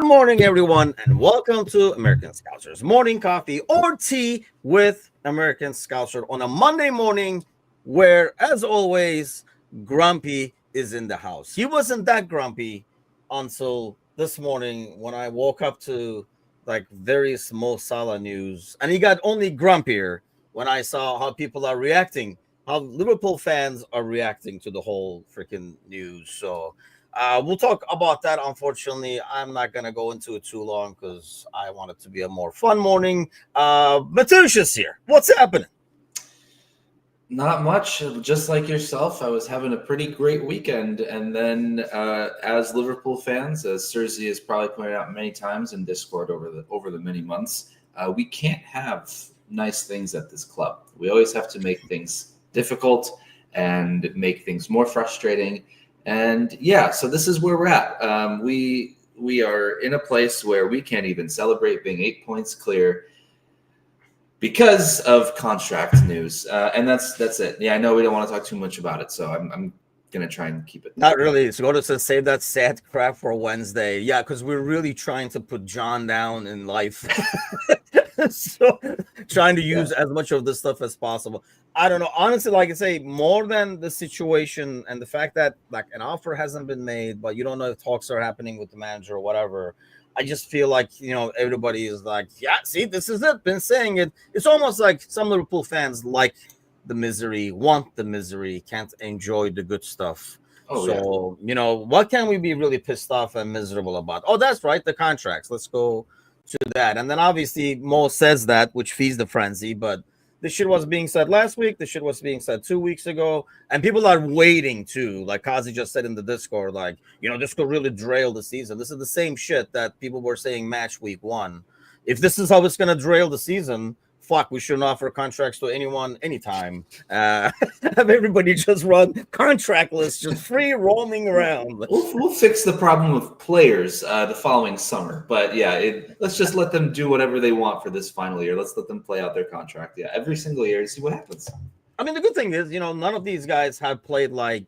morning, everyone, and welcome to American Scousers Morning Coffee or Tea with American Scouser on a Monday morning where, as always, Grumpy is in the house. He wasn't that grumpy until this morning when I woke up to like various Mo Salah news, and he got only grumpier when I saw how people are reacting, how Liverpool fans are reacting to the whole freaking news. So we'll talk about that. Unfortunately, I'm not going to go into it too long because I want it to be a more fun morning. Matusha's here. What's happening? Not much. Just like yourself, I was having a pretty great weekend. And then as Liverpool fans, as Sergi has probably pointed out many times in Discord over the many months, we can't have nice things at this club. We always have to make things difficult and make things more frustrating. And yeah, so this is where we're at. We are in a place where we can't even celebrate being 8 points clear because of contract news. And that's it. Yeah, I know we don't want to talk too much about it, so I'm gonna try and keep it. Not really. So go to save that sad crap for Wednesday. Yeah, because we're really trying to put John down in life. So trying to use as much of this stuff as possible. I don't know. Honestly, like I say, more than the situation and the fact that like an offer hasn't been made, but you don't know if talks are happening with the manager or whatever. I just feel like, everybody is like, yeah, see, this is it. Been saying it. It's almost like some Liverpool fans like the misery, want the misery, can't enjoy the good stuff. What can we be really pissed off and miserable about? Oh, that's right, the contracts. Let's go to that. And then obviously Mo says that, which feeds the frenzy, but this shit was being said last week. This shit was being said 2 weeks ago. And people are waiting too. Like Kazi just said in the Discord, like, this could really derail the season. This is the same shit that people were saying match week 1. If this is how it's going to derail the season, fuck, we shouldn't offer contracts to anyone anytime. Have everybody just run contract lists, just free roaming around. We'll fix the problem with players the following summer. But yeah, let's just let them do whatever they want for this final year. Let's let them play out their contract. Yeah, every single year to see what happens. I mean, the good thing is, none of these guys have played like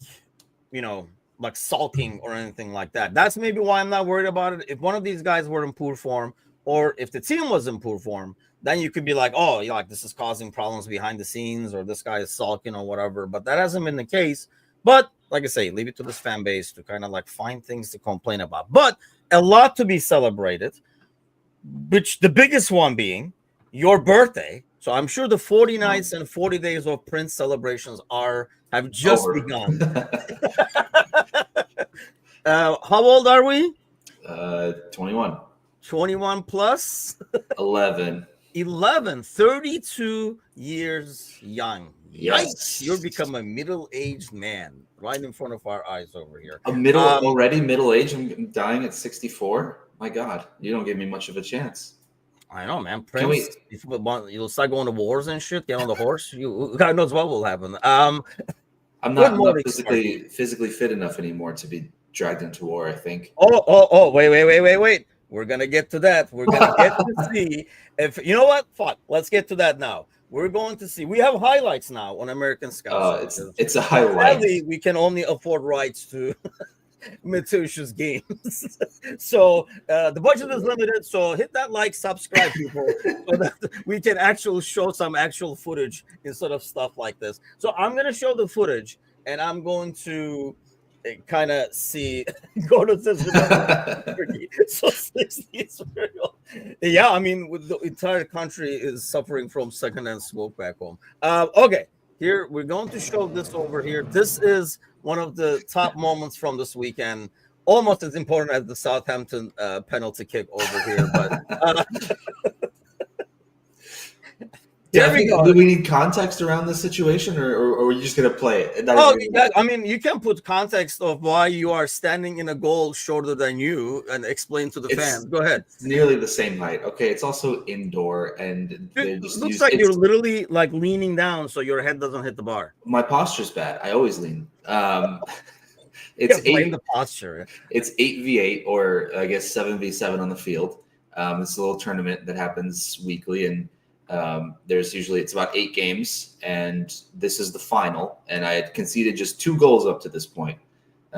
sulking or anything like that. That's maybe why I'm not worried about it. If one of these guys were in poor form, or if the team was in poor form, then you could be like, oh, this is causing problems behind the scenes, or this guy is sulking or whatever. But that hasn't been the case. But like I say, leave it to this fan base to kind of like find things to complain about. But a lot to be celebrated, which the biggest one being your birthday. So I'm sure the 40 nights and 40 days of Prince celebrations have just begun. How old are we? 21. 21 plus? 11. 32 years young. Yes. Yikes. You've become a middle-aged man right in front of our eyes over here. Already middle-aged? I'm dying at 64? My God, you don't give me much of a chance. I know, man. Prince, if you'll start going to wars and shit, get on the horse. God knows what will happen. I'm not physically fit enough anymore to be dragged into war, I think. Oh, wait. We're going to get to that. We're going to get to see if, you know what? Fuck. Let's get to that now. We're going to see. We have highlights now on American Scouts. It's a highlight. Sadly, we can only afford rights to Matusha's games. So the budget is limited. So hit that like, subscribe, people, so that we can actually show some actual footage instead of stuff like this. So I'm going to show the footage, and I'm going to kind of see go to this. So 60 is real. Yeah, I mean, the entire country is suffering from secondhand smoke back home. Okay, here we're going to show this over here. This is one of the top moments from this weekend, almost as important as the Southampton penalty kick over here. But do we need context around this situation, or are you just going to play it? I mean, you can put context of why you are standing in a goal shorter than you and explain to the fans. Go ahead. It's nearly the same height. Okay, it's also indoor, and it looks like you're literally like leaning down so your head doesn't hit the bar. My posture's bad. I always lean. It's the posture. It's 8v8, or I guess 7v7 on the field. It's a little tournament that happens weekly, and it's about 8 games, and this is the final. And I had conceded just 2 goals up to this point.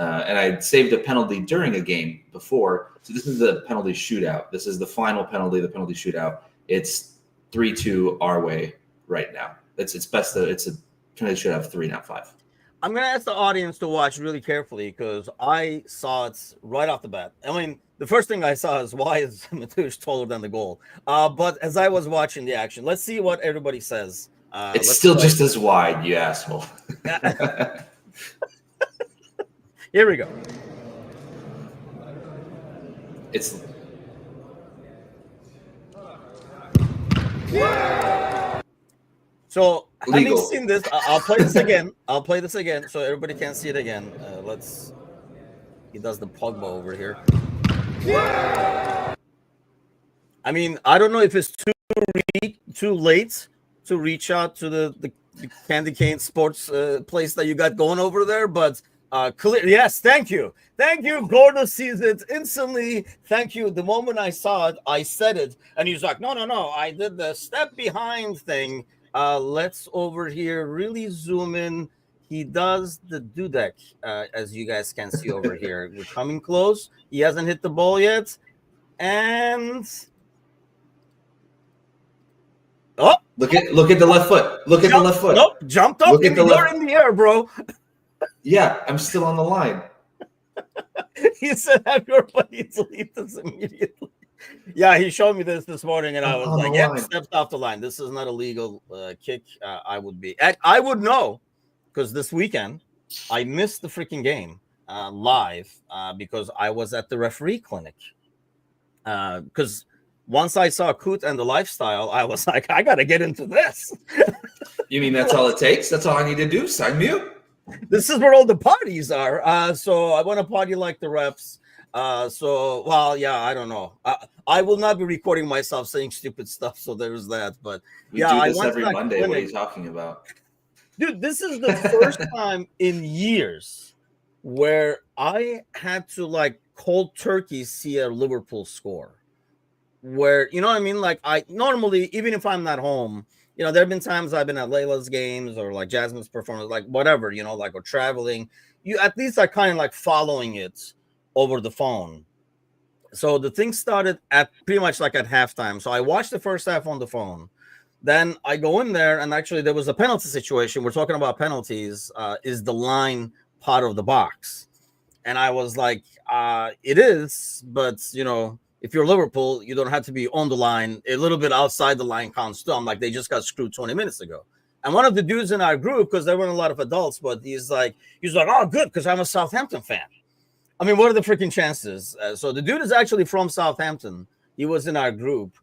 and I saved a penalty during a game before. So this is the penalty shootout. This is the final penalty, the penalty shootout. It's 3-2 our way right now. It's best that it's a penalty shootout of 3, not 5. I'm going to ask the audience to watch really carefully because I saw it right off the bat. I mean, the first thing I saw is why is Mateusz taller than the goal? But as I was watching the action, let's see what everybody says. It's still just as wide, you asshole. Here we go. It's so legal. Having seen this, I'll play this again. I'll play this again so everybody can see it again. He does the Pogba over here. I mean, I don't know if it's too late to reach out to the Candy Cane Sports place that you got going over there, but clear. Yes, thank you. Gordo sees it instantly. Thank you. The moment I saw it, I said it, and he's like, no, I did the step behind thing. Let's over here really zoom in. He does the dudek, as you guys can see over here. We're coming close. He hasn't hit the ball yet, and oh, look at the left foot. Look at the left foot. Nope, jumped up. You're in the air, bro. Yeah, I'm still on the line. He said, "Have your buddy delete this immediately." Yeah, he showed me this morning, and I was like, "Yep, stepped off the line. This is not a legal kick." I would know because this weekend I missed the freaking game live because I was at the referee clinic. Because once I saw Coot and the lifestyle, I was like, I got to get into this. You mean that's all it takes? That's all I need to do? Sign me up. This is where all the parties are. So I want to party like the refs. I don't know. I will not be recording myself saying stupid stuff. So there's that. But we do this every Monday. Clinic. What are you talking about? Dude, this is the first time in years where I had to like cold turkey see a Liverpool score. Where, you know what I mean? Like I normally, even if I'm not home, you know, there have been times I've been at Layla's games or like Jasmine's performance, like whatever, you know, like or traveling. You at least are kind of like following it over the phone. So the thing started at pretty much like at halftime. So I watched the first half on the phone. Then I go in there and actually there was a penalty situation. We're talking about penalties. Is the line part of the box? And I was like, it is, but you know, if you're Liverpool, you don't have to be on the line. A little bit outside the line counts too. I'm like, they just got screwed 20 minutes ago. And one of the dudes in our group, because there weren't a lot of adults, but he's like, oh, good, because I'm a Southampton fan. I mean, what are the freaking chances? So the dude is actually from Southampton. He was in our group.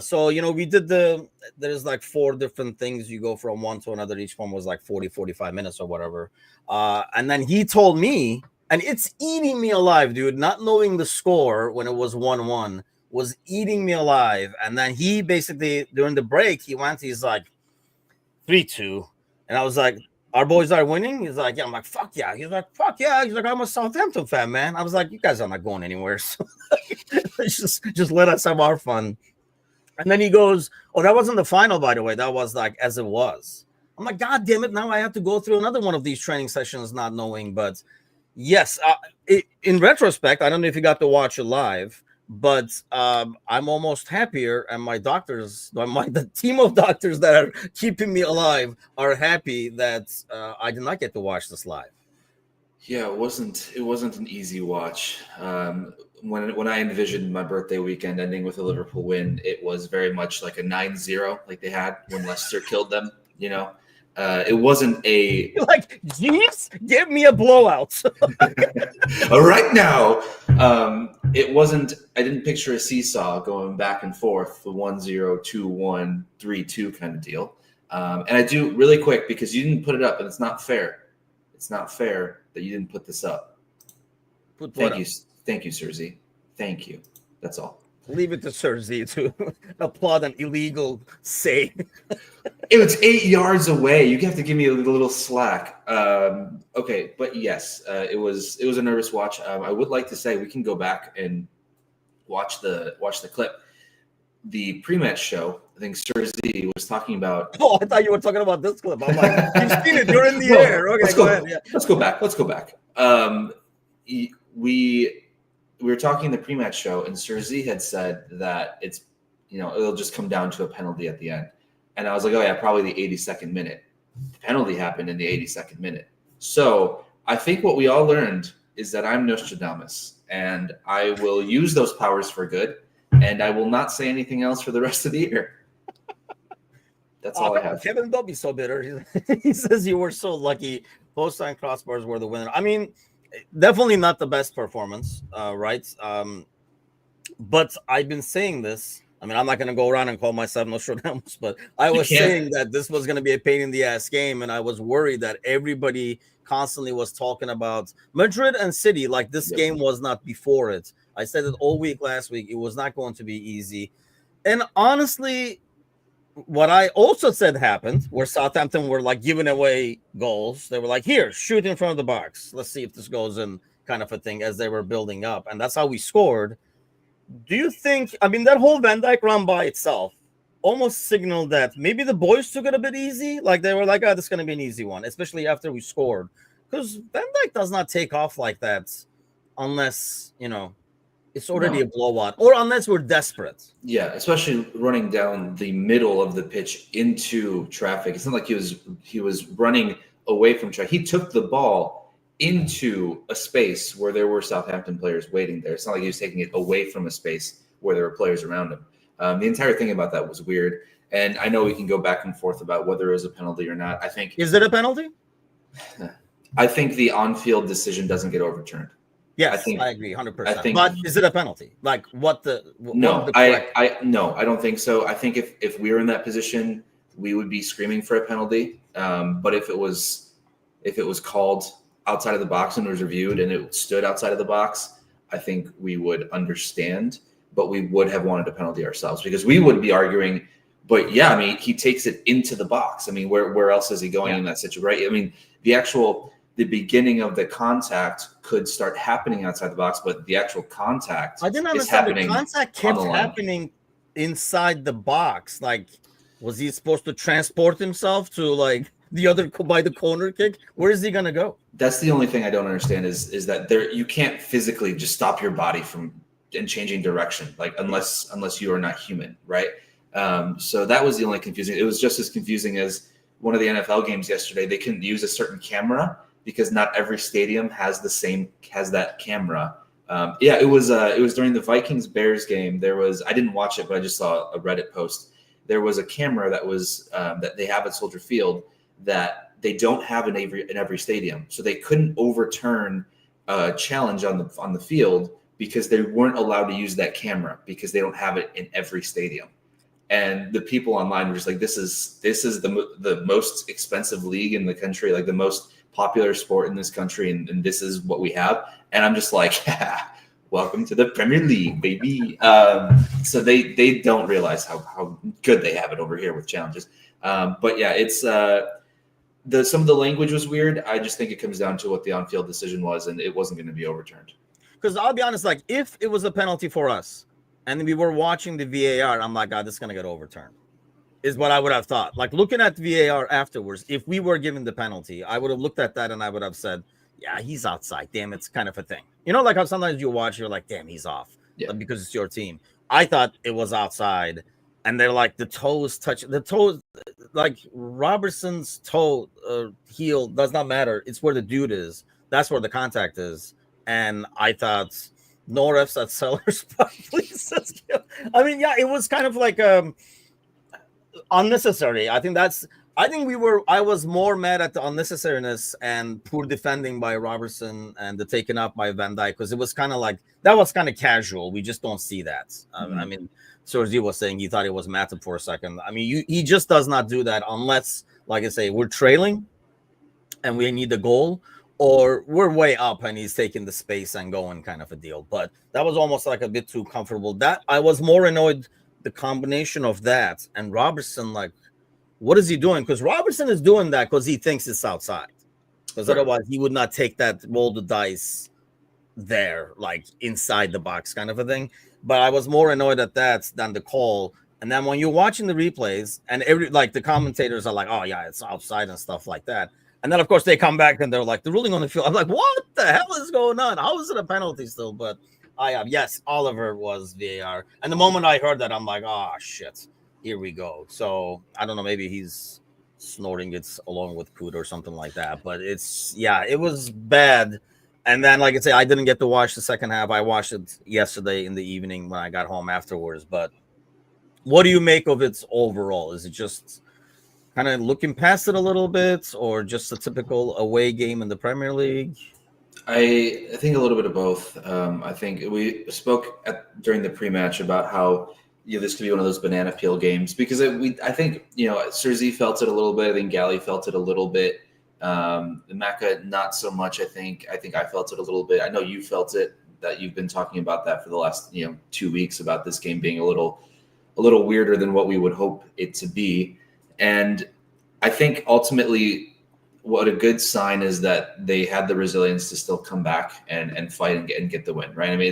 So, you know, we did there's like 4 different things. You go from one to another. Each one was like 40, 45 minutes or whatever. And then he told me, and it's eating me alive, dude, not knowing the score when it was 1-1 was eating me alive. And then he basically, during the break, he's like 3-2. And I was like, our boys are winning? He's like, yeah. I'm like, fuck yeah. He's like, fuck yeah. He's like, I'm a Southampton fan, man. I was like, you guys are not going anywhere. So just let us have our fun. And then he goes, oh, that wasn't the final, by the way. That was like as it was. I'm like, God damn it. Now I have to go through another one of these training sessions not knowing. But yes, in retrospect, I don't know if you got to watch it live, but I'm almost happier. And the team of doctors that are keeping me alive are happy that I did not get to watch this live. Yeah, it wasn't an easy watch. When I envisioned my birthday weekend ending with a Liverpool win, it was very much like a 9-0, like they had when Leicester killed them. You know, it wasn't a like, geez, give me a blowout. All right now, it wasn't. I didn't picture a seesaw going back and forth, the 1-0, 2-1, 3-2 kind of deal. And I do really quick because you didn't put it up, and it's not fair. It's not fair that you didn't put this up. Thank you, Sir Z. Thank you. That's all. Leave it to Sir Z to applaud an illegal save. It was 8 yards away. You have to give me a little slack. Okay, but yes, it was a nervous watch. I would like to say we can go back and watch the clip. The pre-match show, I think Sir Z was talking about. Oh, I thought you were talking about this clip. I'm like, you've seen it. You're in the air. Okay, go ahead. Yeah. Let's go back. we were talking in the pre-match show, and Sir Z had said that it's, it'll just come down to a penalty at the end. And I was like, oh yeah, probably the 82nd minute. The penalty happened in the 82nd minute. So I think what we all learned is that I'm Nostradamus, and I will use those powers for good, and I will not say anything else for the rest of the year. That's all I have. Kevin, don't be so bitter. He says you were so lucky. Post and crossbars were the winner. I mean, definitely not the best performance, right? But I've been saying this. I mean, I'm not going to go around and call myself Nostradamus, but I was saying that this was going to be a pain in the ass game, and I was worried that everybody constantly was talking about Madrid and City like this game was not before it. I said it all week last week. It was not going to be easy. And honestly, what I also said happened where Southampton were like giving away goals. They were like, here, shoot in front of the box. Let's see if this goes in, kind of a thing, as they were building up. And that's how we scored. Do you think, I mean, that whole Van Dijk run by itself almost signaled that maybe the boys took it a bit easy? Like they were like, oh, this is going to be an easy one, especially after we scored. Because Van Dijk does not take off like that unless, it's already a blowout, or unless we're desperate. Yeah, especially running down the middle of the pitch into traffic. It's not like he was running away from traffic. He took the ball into a space where there were Southampton players waiting there. It's not like he was taking it away from a space where there were players around him. The entire thing about that was weird. And I know we can go back and forth about whether it was a penalty or not. Is it a penalty? I think the on-field decision doesn't get overturned. Yes, I agree 100%. But is it a penalty? Like No, I don't think so. I think if we were in that position, we would be screaming for a penalty. But if it was called outside of the box and was reviewed and it stood outside of the box, I think we would understand, but we would have wanted a penalty ourselves because we would be arguing. But yeah, I mean, he takes it into the box. I mean, where else is he going in that situation, right? I mean, the beginning of the contact could start happening outside the box, but the actual contact I didn't understand. The contact kept happening inside the box. Like, was he supposed to transport himself to like the other by the corner kick? Where is he gonna go? That's the only thing I don't understand is that you can't physically just stop your body from changing direction, like unless you are not human, right? So that was the only confusing. It was just as confusing as one of the NFL games yesterday. They couldn't use a certain camera because not every stadium has that camera. It was during the Vikings-Bears game. I didn't watch it, but I just saw a Reddit post. There was a camera that was that they have at Soldier Field that they don't have in every stadium. So they couldn't overturn a challenge on the field because they weren't allowed to use that camera because they don't have it in every stadium. And the people online were just like, this is the most expensive league in the country, like the most popular sport in this country, and this is what we have. And I'm just like, welcome to the Premier League, baby. So they don't realize how good they have it over here with challenges. But yeah, it's some of the language was weird. I just think it comes down to what the on-field decision was, and it wasn't going to be overturned. Because I'll be honest, like if it was a penalty for us and we were watching the VAR, I'm like, God, this is going to get overturned. Is what I would have thought. Like looking at VAR afterwards, if we were given the penalty, I would have looked at that and I would have said, yeah, he's outside. Damn, it's kind of a thing. Like how sometimes you watch, you're like, damn, he's off because it's your team. I thought it was outside. And they're like the toes, like Robertson's toe heel does not matter. It's where the dude is. That's where the contact is. And I thought no refs at Sellers, please. I mean, yeah, it was kind of like unnecessary. I was more mad at the unnecessariness and poor defending by Robertson and the taken up by Van Dijk because it was kind of like that was kind of casual. We just don't see that. I mean, Sergi was saying he thought it was Matip for a second. I mean, he just does not do that unless, like I say, we're trailing and we need the goal, or we're way up and he's taking the space and going kind of a deal. But that was almost like a bit too comfortable. That I was more annoyed the combination of that and Robertson, like, what is he doing? Because Robertson is doing that because he thinks it's outside. Because otherwise he would not take that roll the dice there, like inside the box kind of a thing. But I was more annoyed at that than the call. And then when you're watching the replays and the commentators are like, oh yeah, it's outside and stuff like that. And then, of course, they come back and they're like, the ruling on the field. I'm like, what the hell is going on? How is it a penalty still? But yes, Oliver was VAR. And the moment I heard that, I'm like, oh, shit, here we go. So I don't know, maybe he's snorting it along with Poot or something like that. But it was bad. And then, like I say, I didn't get to watch the second half. I watched it yesterday in the evening when I got home afterwards. But what do you make of it overall? Is it just kind of looking past it a little bit, or just a typical away game in the Premier League? I think a little bit of both. I think we spoke during the pre-match about how this could be one of those banana peel games because I think Serzi felt it a little bit. I think Gally felt it a little bit. Maka not so much. I think I felt it a little bit. I know you felt it. That you've been talking about that for the last 2 weeks about this game being a little weirder than what we would hope it to be. And I think ultimately what a good sign is that they had the resilience to still come back and fight and get the win, right? I mean,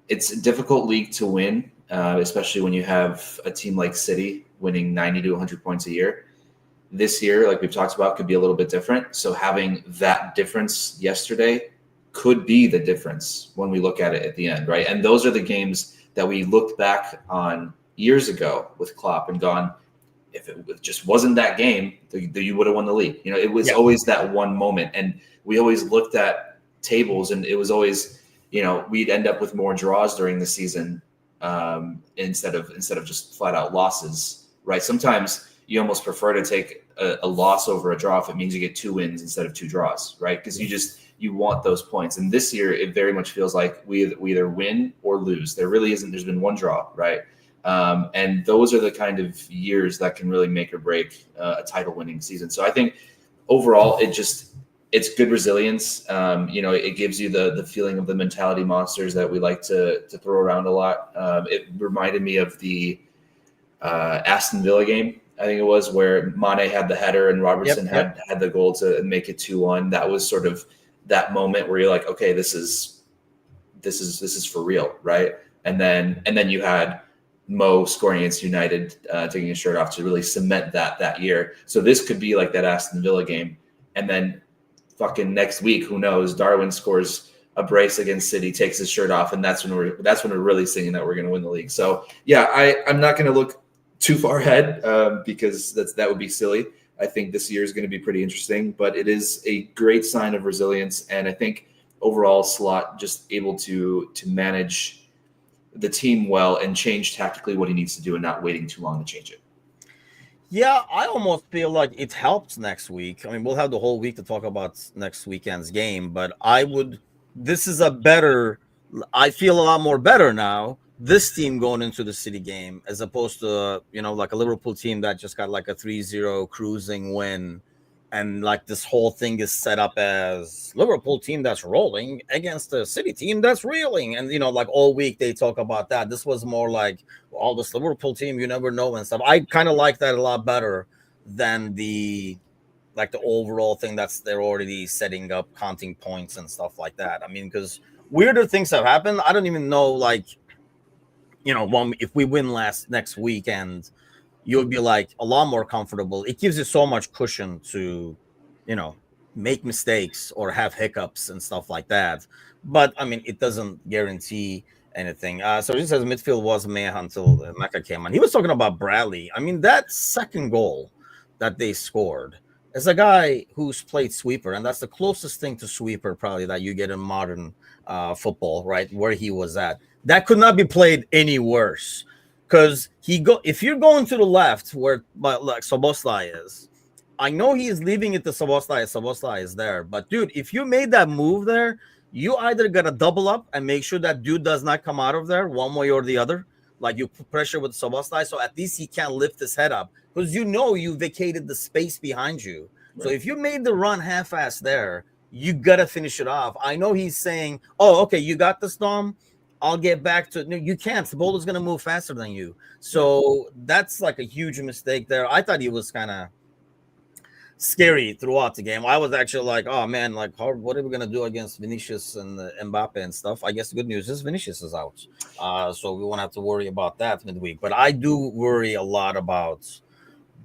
it's a difficult league to win, especially when you have a team like City winning 90 to 100 points a year. This year, like we've talked about, could be a little bit different. So having that difference yesterday could be the difference when we look at it at the end, right? And those are the games that we looked back on years ago with Klopp and gone, if it just wasn't that game, you would have won the league. It was always that one moment. And we always looked at tables and it was always, we'd end up with more draws during the season instead of just flat out losses, right? Sometimes you almost prefer to take a loss over a draw if it means you get 2 wins instead of 2 draws, right? Because you want those points. And this year, it very much feels like we either win or lose. There really isn't. There's been one draw, right? And those are the kind of years that can really make or break a title-winning season. So I think overall, it's good resilience. It gives you the feeling of the mentality monsters that we like to throw around a lot. It reminded me of the Aston Villa game, I think it was, where Mane had the header and Robertson had the goal to make it 2-1. That was sort of that moment where you're like, okay, this is for real, right? And then you had Mo scoring against United, taking his shirt off to really cement that year. So this could be like that Aston Villa game. And then fucking next week, who knows? Darwin scores a brace against City, takes his shirt off, and that's when we're really singing that we're going to win the league. So yeah, I'm not going to look too far ahead because that would be silly. I think this year is going to be pretty interesting, but it is a great sign of resilience. And I think overall Slot just able to manage the team well and change tactically what he needs to do and not waiting too long to change it. Yeah, I almost feel like it helps next week. I mean, we'll have the whole week to talk about next weekend's game, but I feel a lot more better now, this team going into the City game, as opposed to, like a Liverpool team that just got like a 3-0 cruising win. And like this whole thing is set up as Liverpool team that's rolling against a City team that's reeling. And, like all week they talk about that. This was more like, well, this Liverpool team, you never know and stuff. I kind of like that a lot better than the overall thing they're already setting up, counting points and stuff like that. I mean, because weirder things have happened. I don't even know, if we win next weekend, you'll be like a lot more comfortable. It gives you so much cushion to, make mistakes or have hiccups and stuff like that. But I mean, it doesn't guarantee anything. So it says midfield was meh until Mecca came on. He was talking about Bradley. I mean, that second goal that they scored is a guy who's played sweeper, and that's the closest thing to sweeper probably that you get in modern football, right? Where he was at. That could not be played any worse. Because if you're going to the left where like Szoboszlai is, I know he is leaving it to Szoboszlai. Szoboszlai is there, but dude, if you made that move there, you either gotta double up and make sure that dude does not come out of there one way or the other. Like you put pressure with Szoboszlai, so at least he can't lift his head up because you vacated the space behind you. Right. So if you made the run half-assed there, you gotta finish it off. I know he's saying, "Oh, okay, you got this, Dom. I'll get back to." No, you can't. The ball is going to move faster than you. So that's like a huge mistake there. I thought he was kind of scary throughout the game. I was actually like, oh man, like what are we going to do against Vinicius and Mbappe and stuff? I guess the good news is Vinicius is out. So we won't have to worry about that midweek. But I do worry a lot about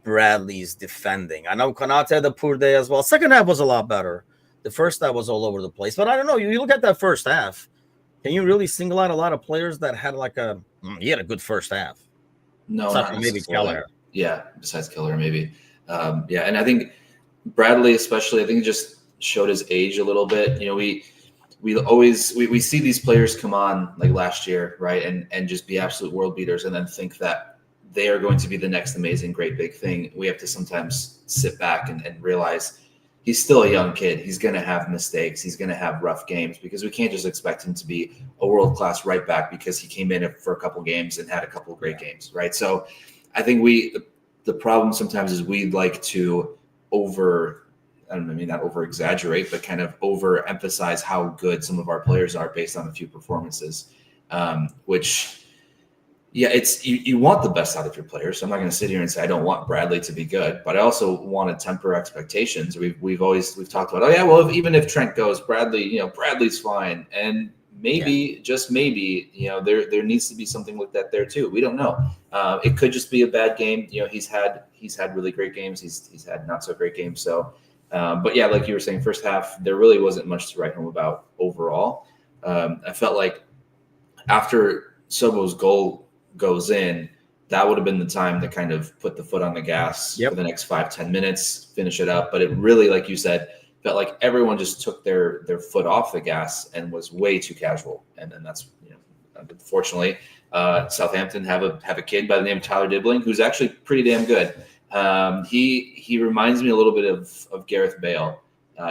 Bradley's defending. I know Konate had a poor day as well. Second half was a lot better. The first half was all over the place. But I don't know. You look at that first half. Can you really single out a lot of players that had he had a good first half? No, not maybe Keller. Yeah, besides Keller, maybe. Yeah, and I think Bradley, especially, I think just showed his age a little bit. You know, we see these players come on like last year, right, and just be absolute world beaters, and then think that they are going to be the next amazing, great big thing. We have to sometimes sit back and realize he's still a young kid. He's going to have mistakes. He's going to have rough games because we can't just expect him to be a world-class right back because he came in for a couple games and had a couple of great games, right? So I think the problem sometimes is we like to not over exaggerate, but kind of overemphasize how good some of our players are based on a few performances, which, yeah, it's you want the best out of your players. So I'm not going to sit here and say I don't want Bradley to be good, but I also want to temper expectations. We've talked about, oh yeah, well, even if Trent goes, Bradley's fine, and maybe just maybe there needs to be something like that there too. We don't know. It could just be a bad game. He's had really great games. He's had not so great games. So, but yeah, like you were saying, first half there really wasn't much to write home about overall. I felt like after Sobo's goal goes in, that would have been the time to kind of put the foot on the gas for the next 5-10 minutes, finish it up. But it really, like you said, felt like everyone just took their foot off the gas and was way too casual. And then that's, unfortunately, Southampton have a kid by the name of Tyler Dibbling, who's actually pretty damn good. He reminds me a little bit of Gareth Bale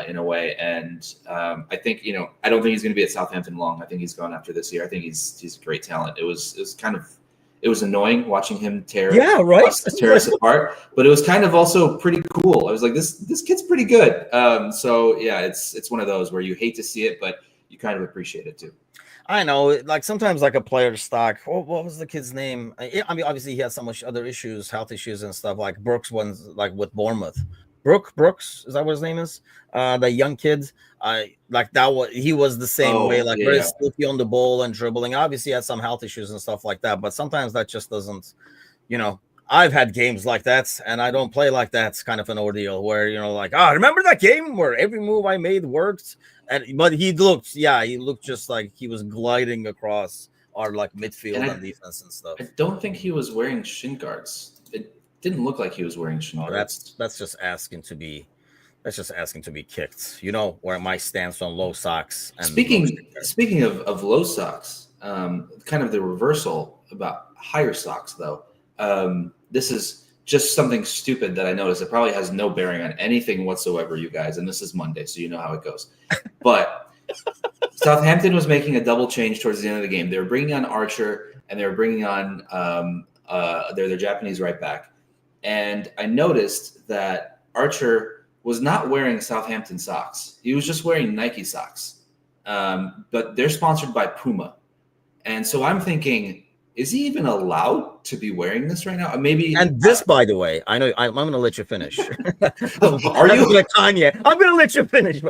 in a way. And I think, I don't think he's going to be at Southampton long. I think he's gone after this year. I think he's a great talent. It was annoying watching him tear us apart, but it was kind of also pretty cool. I was like, this kid's pretty good. So yeah, it's one of those where you hate to see it, but you kind of appreciate it too. I know, like sometimes like a player stock. What was the kid's name? I mean, obviously he has so much other issues, health issues and stuff. Like Brooks ones, like with Bournemouth. Brooks, is that what his name is? The young kid. He was the same way, like very slippy on the ball and dribbling. Obviously, he had some health issues and stuff like that. But sometimes that just doesn't, I've had games like that, and I don't play like that. It's kind of an ordeal where remember that game where every move I made worked, but he looked just like he was gliding across our like midfield and defense and stuff. I don't think he was wearing shin guards. It didn't look like he was wearing shin guards. That's just asking to be. That's just asking to be kicked. Where my stance on low socks. And speaking of low socks, kind of the reversal about higher socks, though. This is just something stupid that I noticed. It probably has no bearing on anything whatsoever, you guys. And this is Monday, so you know how it goes. But Southampton was making a double change towards the end of the game. They were bringing on Archer, and they were bringing on their Japanese right back. And I noticed that Archer was not wearing Southampton socks. He was just wearing Nike socks. But they're sponsored by Puma. And so I'm thinking, is he even allowed to be wearing this right now? Maybe. And this, by the way, I know I'm going to let you finish. Are you? Like Kanye. I'm going to let you finish.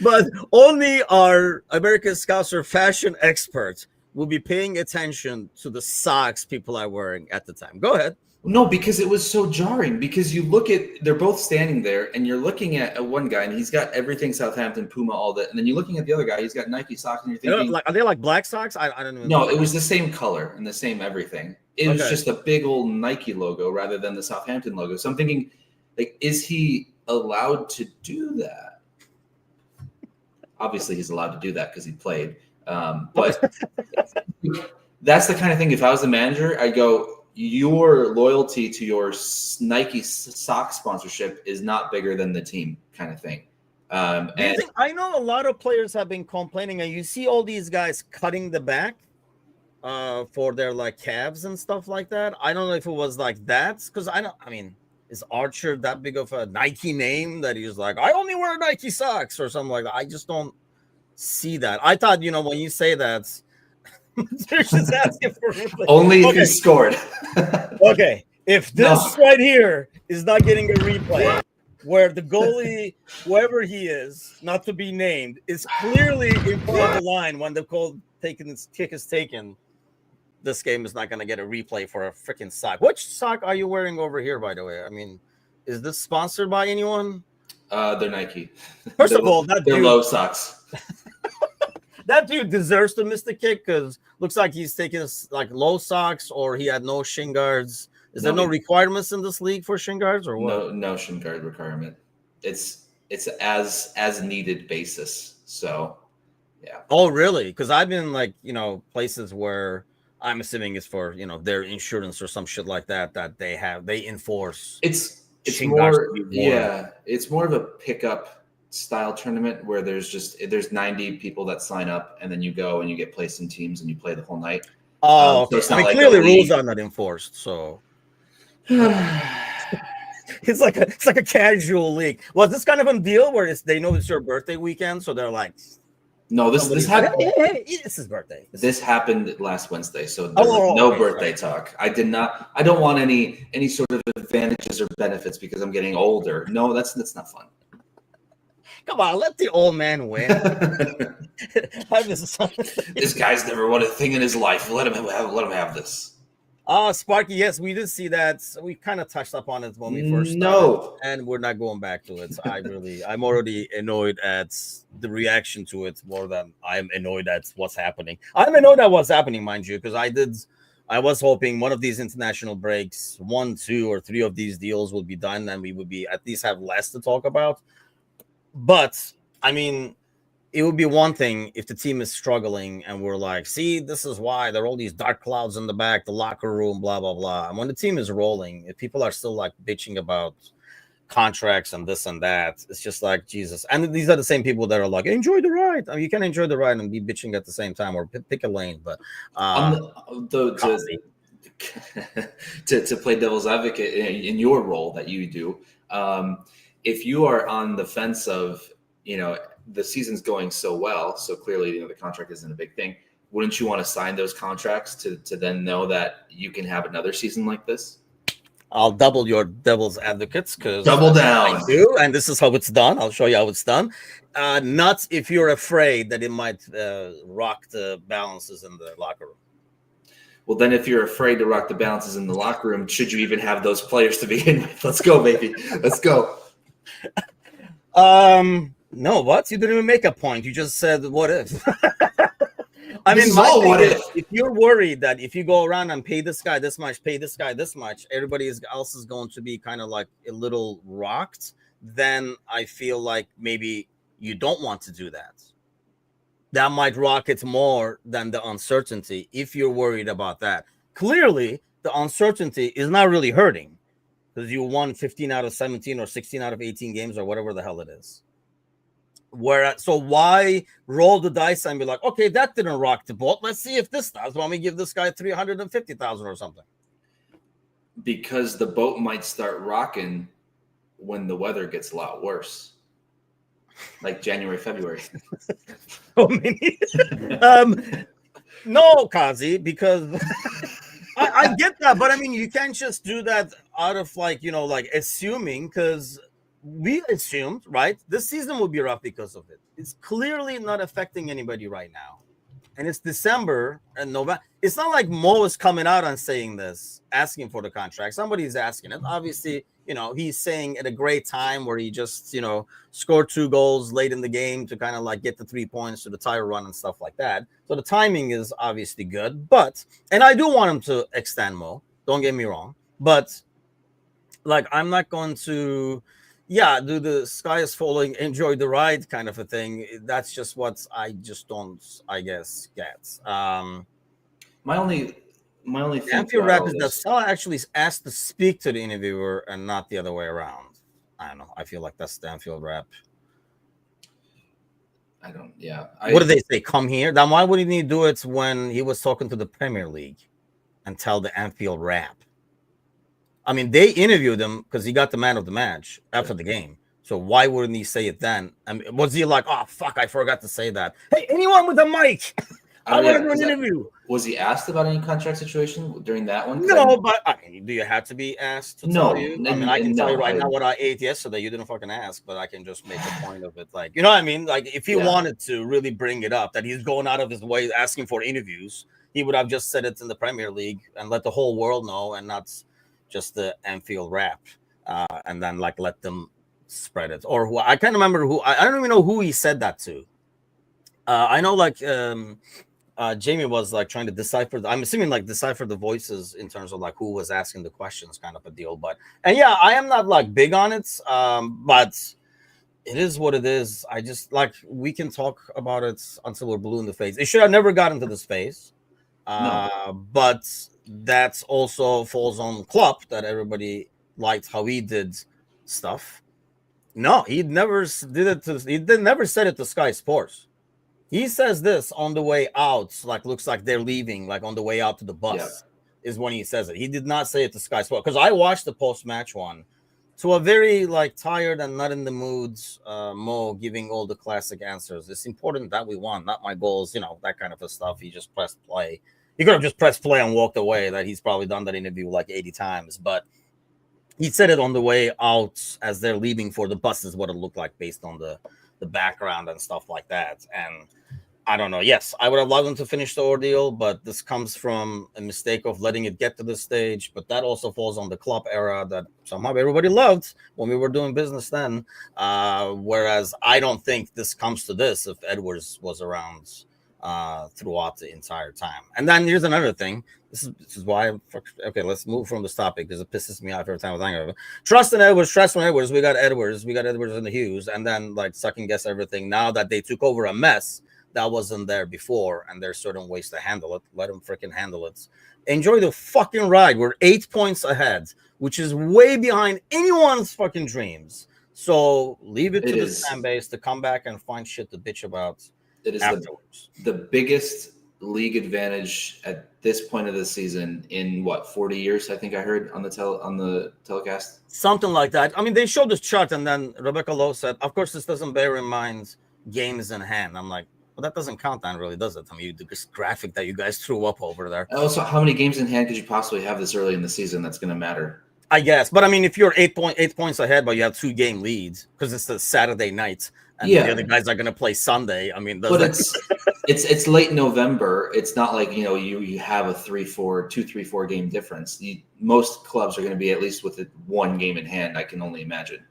But only our American Scouts or fashion experts will be paying attention to the socks people are wearing at the time. Go ahead. No, because it was so jarring. Because you look at, they're both standing there, and you're looking at one guy, and he's got everything Southampton, Puma, all that, and then you're looking at the other guy, he's got Nike socks, and you're thinking, are they like black socks? I don't even. No, it was the same color and the same everything. It was just a big old Nike logo rather than the Southampton logo. So I'm thinking, like, is he allowed to do that? Obviously, he's allowed to do that because he played. But that's the kind of thing. If I was the manager, I'd go, your loyalty to your Nike sock sponsorship is not bigger than the team, kind of thing. I know a lot of players have been complaining, and you see all these guys cutting the back for their like calves and stuff like that. I don't know if it was like that, because is Archer that big of a Nike name that he's like, I only wear Nike socks or something like that? I just don't see that. I thought, when you say that, they're just asking for replay. Only if he scored. Okay, if this right here is not getting a replay, where the goalie, whoever he is, not to be named, is clearly in front of the line when the kick is taken, this game is not going to get a replay for a freaking sock. Which sock are you wearing over here, by the way? I mean, is this sponsored by anyone? They're Nike. First of all, they're low socks. That dude deserves to miss the kick because looks like he's taking like low socks or he had no shin guards. Is there no requirements in this league for shin guards or what? No shin guard requirement. It's as needed basis. So, yeah. Oh, really? Because I've been like, places where I'm assuming it's for, their insurance or some shit like that they enforce. It's more, it's more of a pickup style tournament where there's 90 people that sign up and then you go and you get placed in teams and you play the whole night. Oh, okay. So clearly rules are not enforced, so it's like a casual league. Was this kind of a deal where they know it's your birthday weekend, so they're like, no, this happened. Hey, it's his birthday. This happened last Wednesday, so there was no birthday talk. I don't want any sort of advantages or benefits because I'm getting older. No, that's not fun. Come on, let the old man win. This guy's never won a thing in his life. Let him have this. Sparky, yes, we did see that. We kind of touched upon it when we first started, and we're not going back to it. I'm already annoyed at the reaction to it more than I'm annoyed at what's happening. I'm annoyed at what's happening, mind you, because I was hoping one of these international breaks, 1, 2, or 3 of these deals would be done, and we would be at least have less to talk about. But I mean, it would be one thing if the team is struggling and we're like, see, this is why there are all these dark clouds in the back, the locker room, blah, blah, blah. And when the team is rolling, if people are still like bitching about contracts and this and that, it's just like, Jesus. And these are the same people that are like, enjoy the ride. I mean, you can enjoy the ride and be bitching at the same time, or pick a lane. But to play devil's advocate in your role that you do, if you are on the fence of, the season's going so well, so clearly, the contract isn't a big thing. Wouldn't you want to sign those contracts to then know that you can have another season like this? I'll double your devil's advocates because double down. I do, and this is how it's done. I'll show you how it's done. Not if you're afraid that it might rock the balances in the locker room. Well, then if you're afraid to rock the balances in the locker room, should you even have those players to begin with? Let's go, baby. Let's go. No, what? You didn't even make a point. You just said, what if? I mean, what if you're worried that if you go around and pay this guy this much, pay this guy this much, everybody else is going to be kind of like a little rocked, then I feel like maybe you don't want to do that. That might rock it more than the uncertainty if you're worried about that. Clearly, the uncertainty is not really hurting because you won 15 out of 17 or 16 out of 18 games or whatever the hell it is. So why roll the dice and be like, okay, that didn't rock the boat. Let's see if this does. Why don't we give this guy 350,000 or something? Because the boat might start rocking when the weather gets a lot worse, like January, February. No, Kazi, because I get that, but I mean, you can't just do that out of like assuming, because we assumed, right, this season will be rough because of it. It's clearly not affecting anybody right now. And it's December and November. It's not like Mo is coming out and saying this, asking for the contract. Somebody's asking it. Obviously, he's saying at a great time where he just, scored 2 goals late in the game to kind of like get the 3 points to the title run and stuff like that. So the timing is obviously good. And I do want him to extend Mo. Don't get me wrong. But like, I'm not going to... do the sky is falling, enjoy the ride kind of a thing. That's just what I just don't, I guess, get. My only thing Anfield rap is that Salah actually asked to speak to the interviewer and not the other way around. I don't know. I feel like that's the Anfield rap. What did they say? Come here? Then why wouldn't he do it when he was talking to the Premier League and tell the Anfield rap? I mean, they interviewed him because he got the man of the match after the game. So why wouldn't he say it then? I mean, was he like, oh, fuck, I forgot to say that. Hey, anyone with a mic, I want to do an interview. Was he asked about any contract situation during that one? No, but I mean, do you have to be asked to tell No, you? I mean, I can tell you no. right now what I ate yesterday. You didn't fucking ask, but I can just make a point of it. Like, you know what I mean? Like, if he Yeah. wanted to really bring it up, that he's going out of his way asking for interviews, he would have just said it in the Premier League and let the whole world know, and not just the Anfield rap, and then like let them spread it. Or who I can't remember who. I don't even know who he said that to. I know, like. Jamie was like trying to decipher. I'm assuming like decipher the voices in terms of like who was asking the questions, kind of a deal. But and yeah, I am not like big on it, but it is what it is. I just like we can talk about it until we're blue in the face. It should have never gotten to this phase, but that's also falls on Klopp that everybody liked how he did stuff. No, he never did it. Never said it to Sky Sports. He says this on the way out, like looks like they're leaving, like on the way out to the bus, is when he says it. He did not say it to Sky Sports, because I watched the post-match one to a very like tired and not in the moods Mo giving all the classic answers. It's important that we won, not my goals, you know, that kind of stuff. He just pressed play. He could have just pressed play and walked away. That he's probably done that interview like 80 times, but he said it on the way out as they're leaving for the bus, is what it looked like based on the background and stuff like that. And I don't know. Yes, I would have loved them to finish the ordeal, but this comes from a mistake of letting it get to this stage. But that also falls on the Klopp era that somehow everybody loved when we were doing business then. Whereas I don't think this comes to this if Edwards was around throughout the entire time. And then here's another thing. This is why okay, let's move from this topic because it pisses me off every time I think of it. Trust in Edwards, we got Edwards and the Hughes, and then like second guess everything. Now that they took over a mess that wasn't there before, and there's certain ways to handle it. Let them freaking handle it. Enjoy the fucking ride. We're 8 points ahead, which is way behind anyone's fucking dreams. So leave it to the fan base to come back and find shit to bitch about. It is the biggest league advantage at this point of the season in what 40 years. I think I heard on the telecast, something like that. I mean, they showed this chart, and then Rebecca Lowe said, "Of course, this doesn't bear in mind games in hand." I'm like, well, that doesn't count then, really, does it? I mean, this graphic that you guys threw up over there. Also, how many games in hand could you possibly have this early in the season that's going to matter? I guess. But, I mean, if you're 8 points ahead, but you have 2-game leads, because it's the Saturday night, and the other guys are going to play Sunday, I mean... But it's late November. It's not like, you know, you have a 2-3-4 game difference. Most clubs are going to be at least with one game in hand, I can only imagine.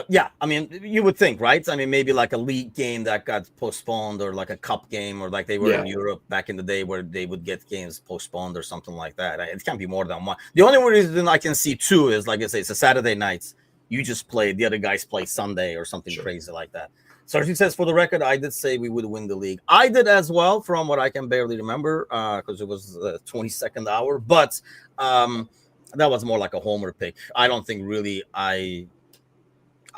Yeah, I mean, you would think, right? I mean, maybe like a league game that got postponed, or like a cup game, or like they were in Europe back in the day where they would get games postponed or something like that. It can't be more than one. The only reason I can see two is, like I say, it's a Saturday night. You just play, the other guys play Sunday or something crazy like that. So she says, for the record, I did say we would win the league. I did as well, from what I can barely remember, because it was the 22nd hour. But that was more like a homer pick. I don't think really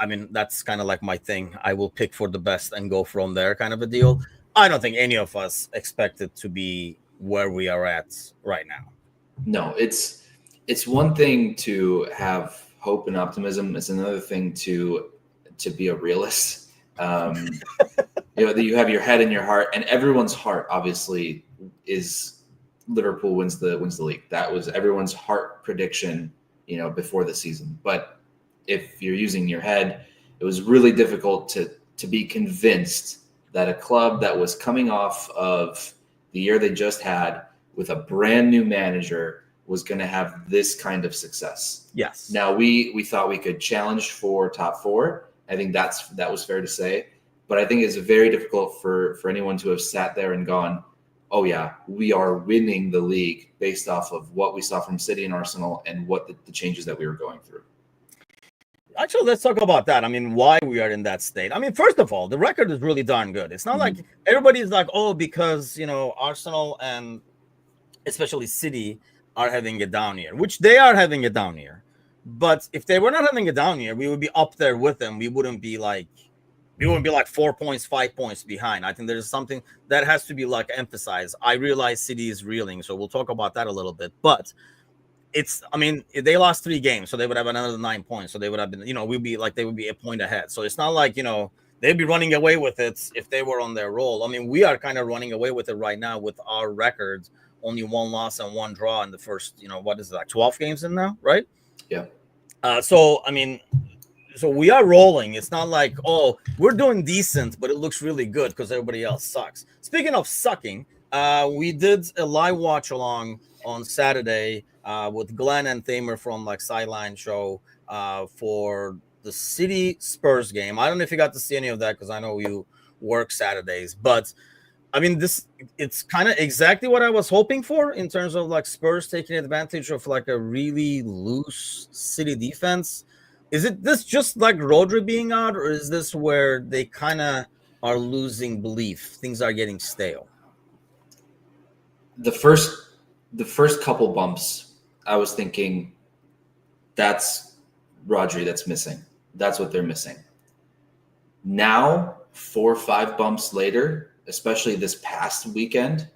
I mean, that's kind of like my thing. I will pick for the best and go from there, kind of a deal. I don't think any of us expected to be where we are at right now. No, it's one thing to have hope and optimism. It's another thing to be a realist. You know, that you have your head and your heart, and everyone's heart obviously is Liverpool wins the league. That was everyone's heart prediction, you know, before the season. But if you're using your head, it was really difficult to be convinced that a club that was coming off of the year they just had with a brand new manager was going to have this kind of success. Yes. Now we thought we could challenge for top four. I think that was fair to say, but I think it's very difficult for anyone to have sat there and gone, oh yeah, we are winning the league based off of what we saw from City and Arsenal and what the changes that we were going through. Actually, let's talk about that. I mean, why we are in that state. I mean, first of all, the record is really darn good. It's not like everybody's like, oh, because, you know, Arsenal and especially City are having a down year, which they are having a down year. But if they were not having a down year, we would be up there with them. We wouldn't be like 4 points, 5 points behind. I think there's something that has to be like emphasized. I realize City is reeling, so we'll talk about that a little bit. But I mean, they lost 3 games, so they would have another 9 points. So they would have been, you know, they would be a point ahead. So it's not like, you know, they'd be running away with it if they were on their roll. I mean, we are kind of running away with it right now with our records. Only one loss and one draw in the first, what is it, like 12 games in now, right? Yeah. So, I mean, so we are rolling. It's not like, oh, we're doing decent, but it looks really good because everybody else sucks. Speaking of sucking, we did a live watch along on Saturday with Glenn and Thamer from like Sideline Show for the City Spurs game. I don't know if you got to see any of that because I know you work Saturdays, but I mean, it's kind of exactly what I was hoping for in terms of like Spurs taking advantage of like a really loose City defense. Is it this just like Rodri being out, or is this where they kind of are losing belief? Things are getting stale. The first couple bumps, I was thinking that's Rodri that's missing. That's what they're missing. Now, 4 or 5 bumps later, especially this past weekend,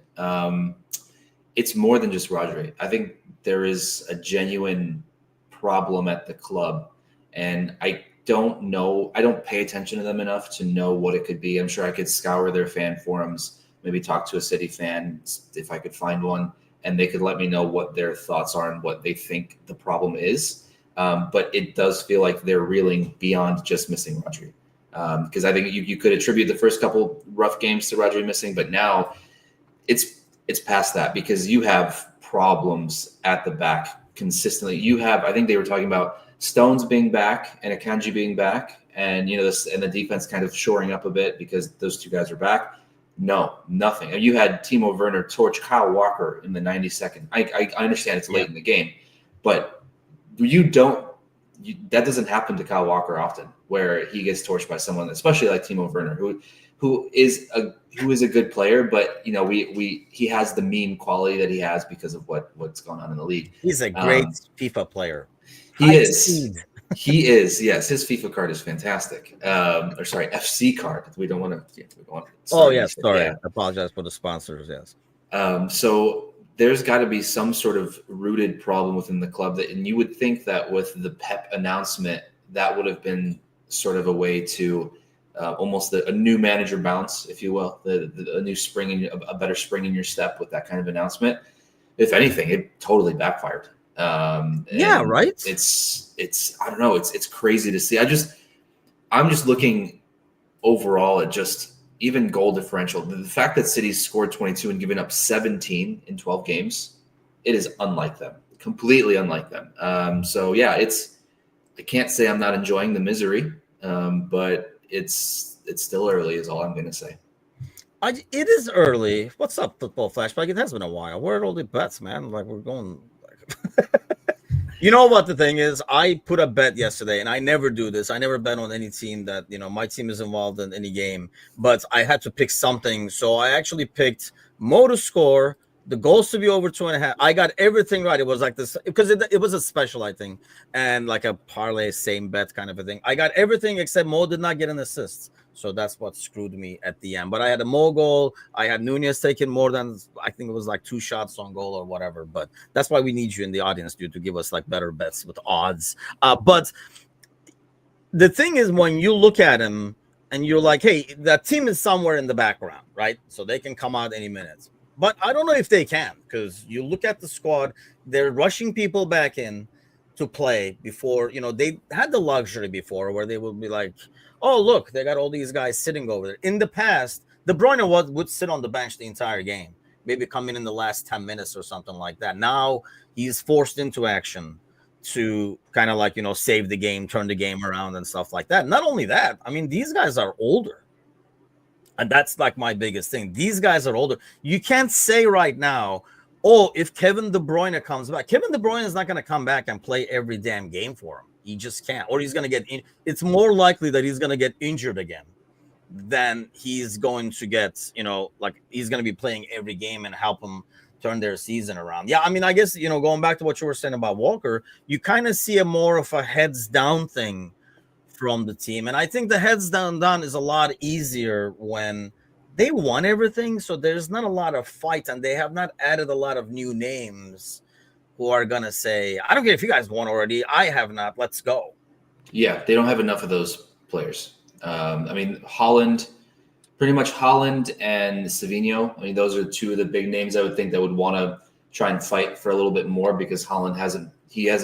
it's more than just Rodri. I think there is a genuine problem at the club, and I don't know. I don't pay attention to them enough to know what it could be. I'm sure I could scour their fan forums, maybe talk to a City fan if I could find one, and they could let me know what their thoughts are and what they think the problem is. But it does feel like they're reeling beyond just missing Rodri. Because I think you could attribute the first couple rough games to Rodri missing, but now it's past that because you have problems at the back consistently. You have, I think they were talking about Stones being back and Akanji being back, and and the defense kind of shoring up a bit because those two guys are back. No, nothing. And you had Timo Werner torch Kyle Walker in the 92nd. I understand it's late in the game, but that doesn't happen to Kyle Walker often, where he gets torched by someone, especially like Timo Werner, who is a good player, but he has the meme quality that he has because of what's going on in the league. He's a great FIFA player. He is. He is. Yes, his FIFA card is fantastic. Or sorry, FC card. We don't want to. Oh yes, sorry. Yeah. I apologize for the sponsors. Yes. So there's got to be some sort of rooted problem within the club and you would think that with the Pep announcement, that would have been sort of a way to almost a new manager bounce, if you will, a new spring, a better spring in your step with that kind of announcement. If anything, it totally backfired. Yeah, right. It's I don't know. It's crazy to see. I'm just looking overall at just even goal differential. The fact that City's scored 22 and given up 17 in 12 games, it is unlike them, completely unlike them. So yeah, I can't say I'm not enjoying the misery, but it's still early is all I'm going to say. It is early. What's up, Football Flashback? It has been a while. Where are all the bets, man? Like we're going. You know what the thing is? I put a bet yesterday, and I never do this. I never bet on any team that my team is involved in any game. But I had to pick something, so I actually picked Mo to score, the goals to be over 2.5. I got everything right. It was like this because it was a special, I think, and like a parlay same bet kind of a thing. I got everything except Mo did not get an assist. So that's what screwed me at the end. But I had a Mo goal. I had Nunez taking more than, I think it was like 2 shots on goal or whatever. But that's why we need you in the audience, dude, to give us like better bets with odds. But the thing is, when you look at him and you're like, hey, that team is somewhere in the background, right? So they can come out any minute. But I don't know if they can, because you look at the squad, they're rushing people back in to play before, they had the luxury before where they would be like, oh, look, they got all these guys sitting over there. In the past, De Bruyne would sit on the bench the entire game, maybe come in the last 10 minutes or something like that. Now he's forced into action to kind of like, save the game, turn the game around and stuff like that. Not only that, I mean, these guys are older. And that's like my biggest thing. These guys are older. You can't say right now, oh, if Kevin De Bruyne comes back. Kevin De Bruyne is not going to come back and play every damn game for him. He just can't. Or he's going to get in. It's more likely that he's going to get injured again than he's going to get, like he's going to be playing every game and help them turn their season around. Yeah, I mean, I guess, going back to what you were saying about Walker, you kind of see a more of a heads down thing from the team. And I think the heads down is a lot easier when they won everything. So there's not a lot of fight and they have not added a lot of new names who are going to say, I don't care if you guys won already. I have not. Let's go. Yeah, they don't have enough of those players. I mean, pretty much Holland and Savinho. I mean, those are two of the big names I would think that would want to try and fight for a little bit more, because Holland hasn't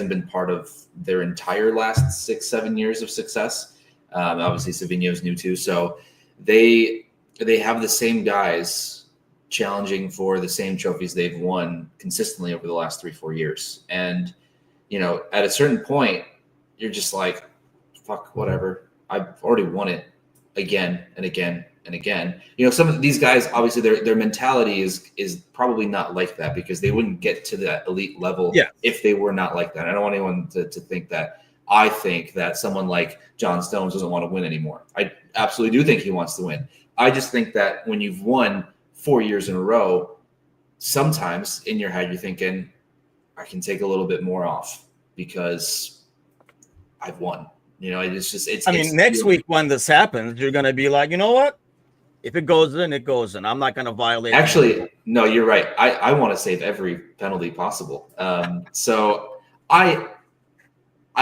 been part of their entire last 6-7 years of success. Obviously, Savinho's new too, so they have the same guys challenging for the same trophies they've won consistently over the last 3-4 years. And at a certain point, you're just like, fuck, whatever. I've already won it again and again and again. Some of these guys, obviously, their mentality is probably not like that, because they wouldn't get to that elite level if they were not like that. I don't want anyone to think that I think that someone like John Stones doesn't want to win anymore. I absolutely do think he wants to win. I just think that when you've won 4 years in a row, sometimes in your head you're thinking, I can take a little bit more off because I've won. Next week when this happens, you're going to be like, you know what? If it goes in, it goes in. I'm not going to violate. Actually, no, you're right. I want to save every penalty possible. So I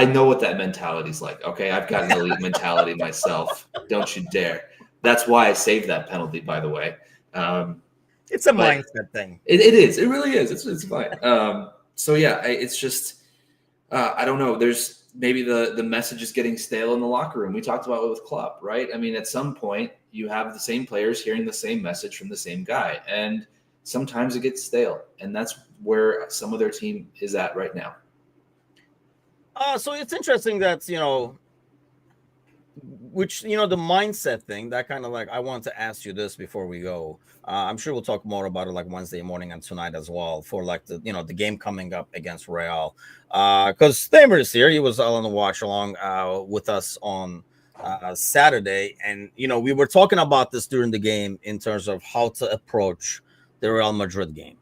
know what that mentality is like. Okay, I've got an elite mentality myself. Don't you dare. That's why I saved that penalty, by the way. It's a mindset thing. It is. It really is. It's fine. So yeah, it's just I don't know. There's maybe the message is getting stale in the locker room. We talked about it with Klopp, right? I mean, at some point you have the same players hearing the same message from the same guy, and sometimes it gets stale, and that's where some of their team is at right now. So it's interesting that the mindset thing, that kind of like, I want to ask you this before we go. I'm sure we'll talk more about it like Wednesday morning and tonight as well, for like the game coming up against Real. Because Thamer is here. He was on the watch along with us on Saturday, and we were talking about this during the game in terms of how to approach the Real Madrid game,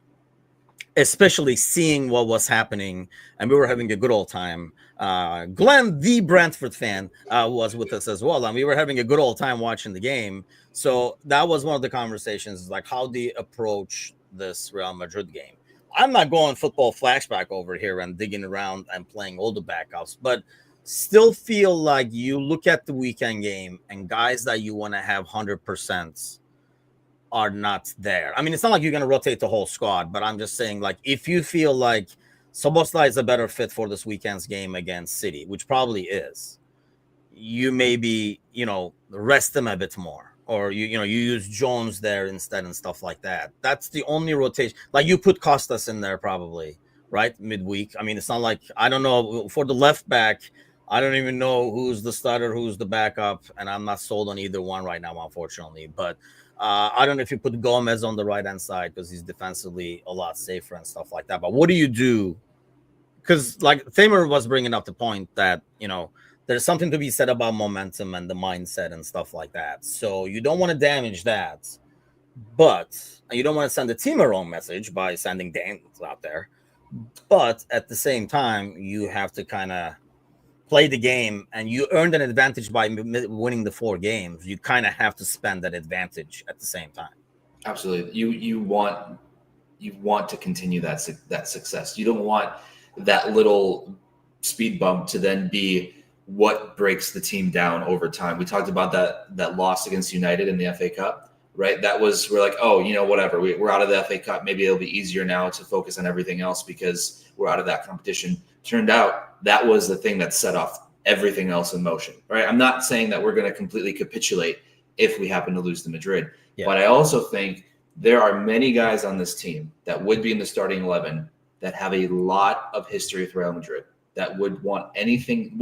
especially seeing what was happening, and we were having a good old time. Glenn, the Brentford fan, was with us as well, and we were having a good old time watching the game. So that was one of the conversations, like, how do you approach this Real Madrid game? I'm not going football flashback over here and digging around and playing all the backups, but still feel like you look at the weekend game and guys that you want to have 100% are not there. I mean, it's not like you're going to rotate the whole squad, but I'm just saying, like, if you feel like Szoboszlai is a better fit for this weekend's game against City, which probably is, you maybe, rest them a bit more, or you use Jones there instead and stuff like that. That's the only rotation. Like, you put Costas in there probably, right, midweek. I mean, it's not like, I don't know, for the left back, I don't even know who's the starter, who's the backup, and I'm not sold on either one right now, unfortunately. But I don't know if you put Gomez on the right-hand side because he's defensively a lot safer and stuff like that. But what do you do? Because, like, Thamer was bringing up the point that, there's something to be said about momentum and the mindset and stuff like that. So you don't want to damage that, but you don't want to send the team a wrong message by sending Daniels out there. But at the same time, you have to kind of play the game, and you earned an advantage by winning the 4 games. You kind of have to spend that advantage at the same time. Absolutely. You want to continue that success. You don't want that little speed bump to then be what breaks the team down over time. We talked about that loss against United in the FA Cup, right? We're like, oh, whatever. We're out of the FA Cup. Maybe it'll be easier now to focus on everything else because we're out of that competition. Turned out that was the thing that set off everything else in motion, right? I'm not saying that we're going to completely capitulate if we happen to lose to Madrid, but I also think there are many guys on this team that would be in the starting 11 that have a lot of history with Real Madrid, that wouldn't want anything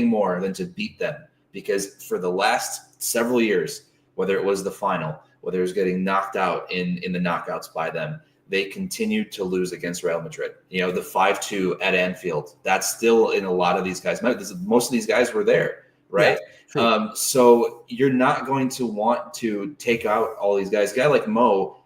more than to beat them, because for the last several years, whether it was the final, whether it was getting knocked out in the knockouts by them, they continued to lose against Real Madrid. The 5-2 at Anfield, that's still in a lot of these guys. Most of these guys were there, right? Yeah, so you're not going to want to take out all these guys. A guy like Mo,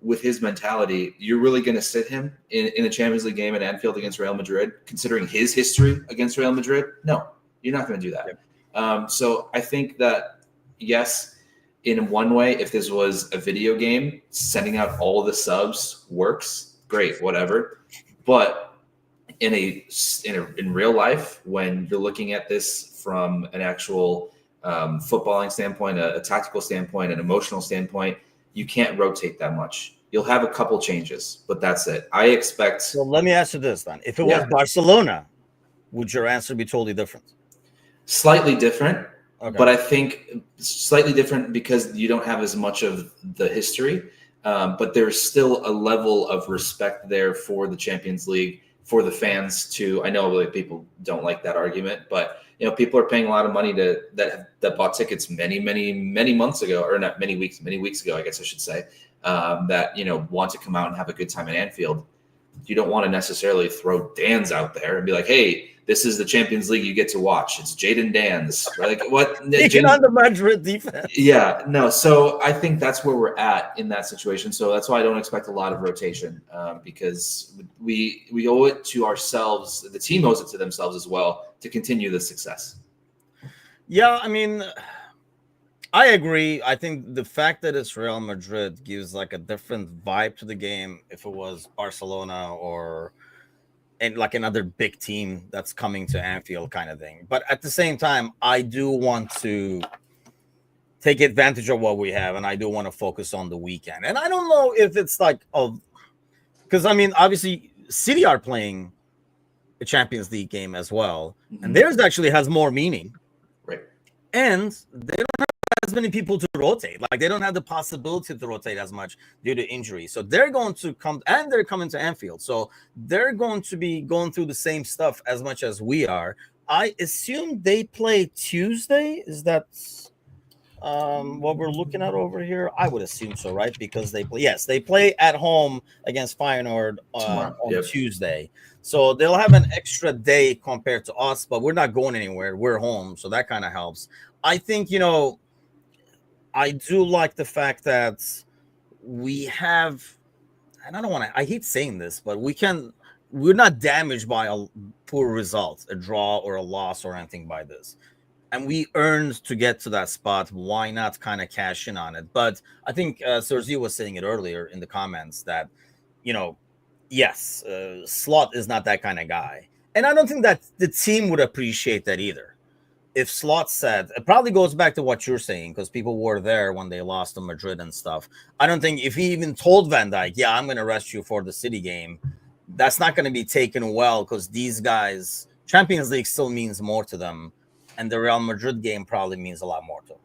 with his mentality, you're really going to sit him in a Champions League game at Anfield against Real Madrid, considering his history against Real Madrid? No, you're not going to do that. Yeah. So I think that, yes, in one way, if this was a video game, sending out all the subs works. Great, whatever. But in real life, when you're looking at this from an actual footballing standpoint, a tactical standpoint, an emotional standpoint, you can't rotate that much. You'll have a couple changes, but that's it. I expect. Well, let me ask you this then: if it was Barcelona, would your answer be totally different? Slightly different, okay. But I think slightly different because you don't have as much of the history. But there's still a level of respect there for the Champions League, for the fans too. I know like people don't like that argument, but people are paying a lot of money that bought tickets many months ago, or not many weeks ago, I guess I should say, that want to come out and have a good time at Anfield. You don't want to necessarily throw Dan's out there and be like, hey, this is the Champions League you get to watch. It's Jadon Dan's. Like what? Taking on the Madrid defense. Yeah, no. So I think that's where we're at in that situation. So that's why I don't expect a lot of rotation because we owe it to ourselves. The team owes it to themselves as well to continue the success. Yeah, I mean, I agree. I think the fact that it's Real Madrid gives like a different vibe to the game if it was Barcelona or like another big team that's coming to Anfield kind of thing. But at the same time, I do want to take advantage of what we have, and I do want to focus on the weekend. And I don't know if it's like because I mean, obviously, City are playing a Champions League game as well, and theirs actually has more meaning, right? And they don't have as many people to rotate. Like they don't have the possibility to rotate as much due to injury. So they're going to come, and they're coming to Anfield. So they're going to be going through the same stuff as much as we are. I assume they play Tuesday. Is that what we're looking at over here? I would assume so, right? Because they play at home against Feyenoord on Tuesday. So they'll have an extra day compared to us, but we're not going anywhere. We're home. So that kind of helps. I think, I do like the fact that we have, and I hate saying this, but we're not damaged by a poor result, a draw or a loss or anything by this. And we earned to get to that spot. Why not kind of cash in on it? But I think Sergio was saying it earlier in the comments that, yes, Slot is not that kind of guy. And I don't think that the team would appreciate that either. If Slot said, it probably goes back to what you're saying, because people were there when they lost to Madrid and stuff. I don't think if he even told Van Dijk, yeah, I'm going to rest you for the City game, that's not going to be taken well, because these guys, Champions League still means more to them, and the Real Madrid game probably means a lot more to them.